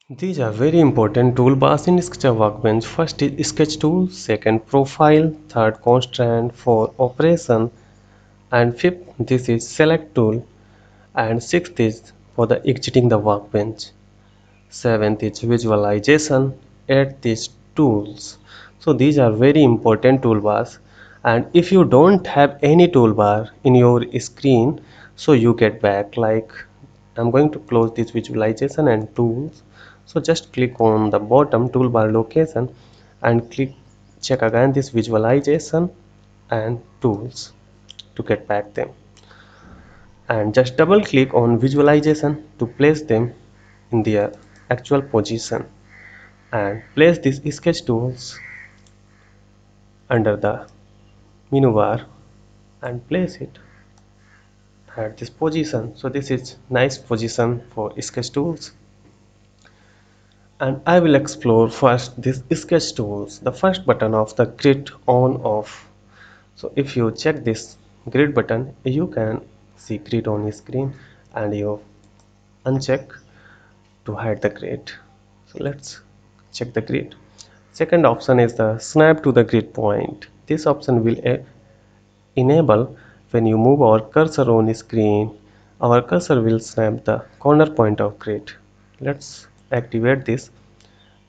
These are very important toolbars in Sketchup Workbench. First is Sketch Tool, second Profile, third Constraint, fourth Operation, and fifth this is Select Tool, and sixth is for the exiting the workbench. Seventh is Visualization, eighth is Tools. So these are very important toolbars, and if you don't have any toolbar in your screen, so you get back. Like, I'm going to close this Visualization and Tools. So just click on the bottom toolbar location and check again this Visualization and Tools to get back them, and just double click on Visualization to place them in their actual position, and place these sketch tools under the menu bar and place it at this position. So this is nice position for sketch tools, and I will explore first this sketch tools, the first button of the grid on off. So if you check this grid button, you can see grid on screen, and you uncheck to hide the grid. So let's check the grid. Second option is the snap to the grid point. This option will enable when you move our cursor on screen, our cursor will snap the corner point of grid. Let's activate this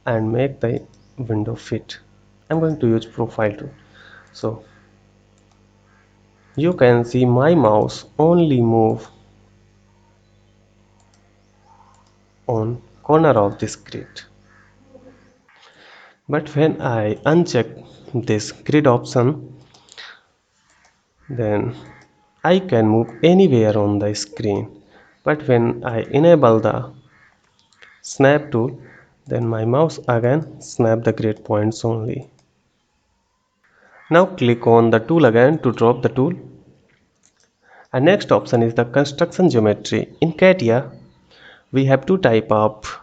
and make the window fit. I'm going to use profile tool. So you can see my mouse only move on corner of this grid. But when I uncheck this grid option, then I can move anywhere on the screen. But when I enable the snap tool, then my mouse again snap the grid points only. Now click on the tool again to drop the tool. And next option is the construction geometry. In CATIA, we have two type of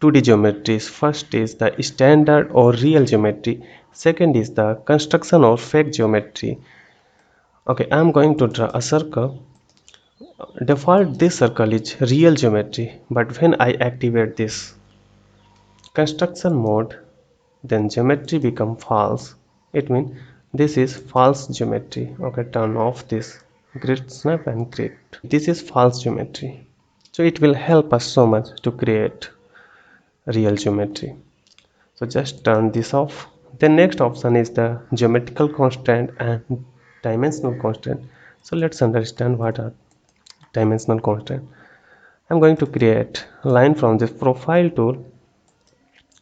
2D geometries. First is the standard or real geometry. Second is the construction or fake geometry. Okay, I'm going to draw a circle. Default this circle is real geometry, but when I activate this construction mode, then geometry become false. It means this is false geometry. Okay, turn off this grid snap and grid. This is false geometry. So it will help us so much to create real geometry. So just turn this off. The next option is the geometrical constraint and dimensional constraint. So let's understand what are dimensional constraint. I'm going to create a line from this profile tool,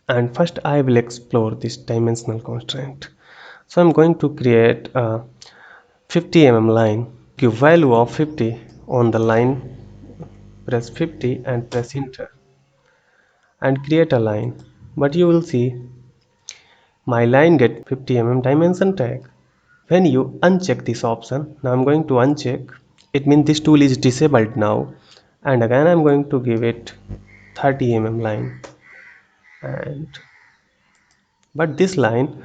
and first I will explore this dimensional constraint. So I'm going to create a 50 mm line. Give value of 50 on the line, press 50 and press enter and create a line. But you will see my line get 50 mm dimension tag. When you uncheck this option, now I'm going to uncheck, it means this tool is disabled now, and again I'm going to give it 30 mm line, and but this line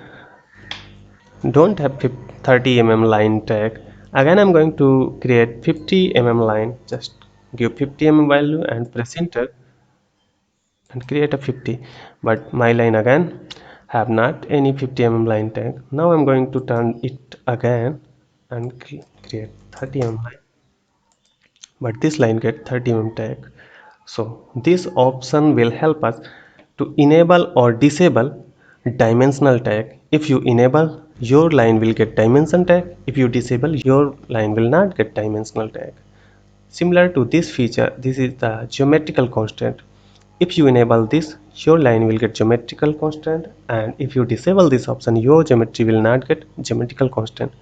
don't have 30 mm line tag. Again I'm going to create 50 mm line, just give 50 mm value and press enter and create a 50, but my line again have not any 50 mm line tag. Now I'm going to turn it again and create 30 mm line, but this line get 30 mm tag. So this option will help us to enable or disable dimensional tag. If you enable, your line will get dimension tag. If you disable, your line will not get dimensional tag. Similar to this feature, this is the geometrical constraint. If you enable this, your line will get geometrical constraint, and if you disable this option, your geometry will not get geometrical constraint.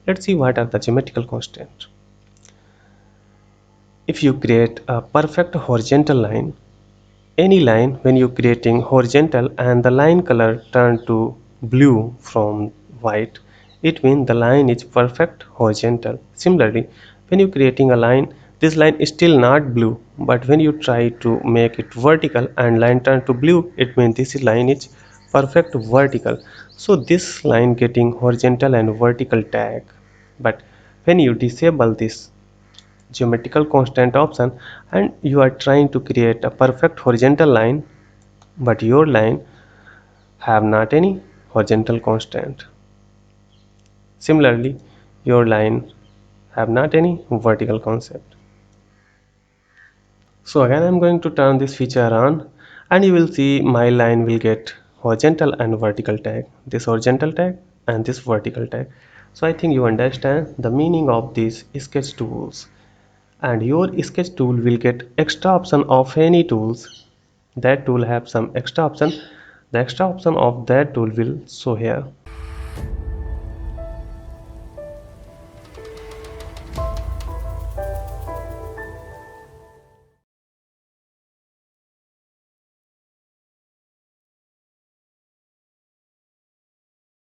Let's see what are the geometrical constraints. If you create a perfect horizontal line, any line when you creating horizontal and the line color turn to blue from white, it means the line is perfect horizontal. Similarly, when you creating a line, this line is still not blue, but when you try to make it vertical and line turn to blue, it means this line is perfect vertical. So this line getting horizontal and vertical tag. But when you disable this geometrical constraint option and you are trying to create a perfect horizontal line, but your line have not any horizontal constant. Similarly, your line have not any vertical concept. So again I'm going to turn this feature on and you will see my line will get horizontal and vertical tag, this horizontal tag and this vertical tag. So I think you understand the meaning of these sketch tools, and your sketch tool will get extra option of any tools. That tool have some extra option. The extra option of that tool will show here.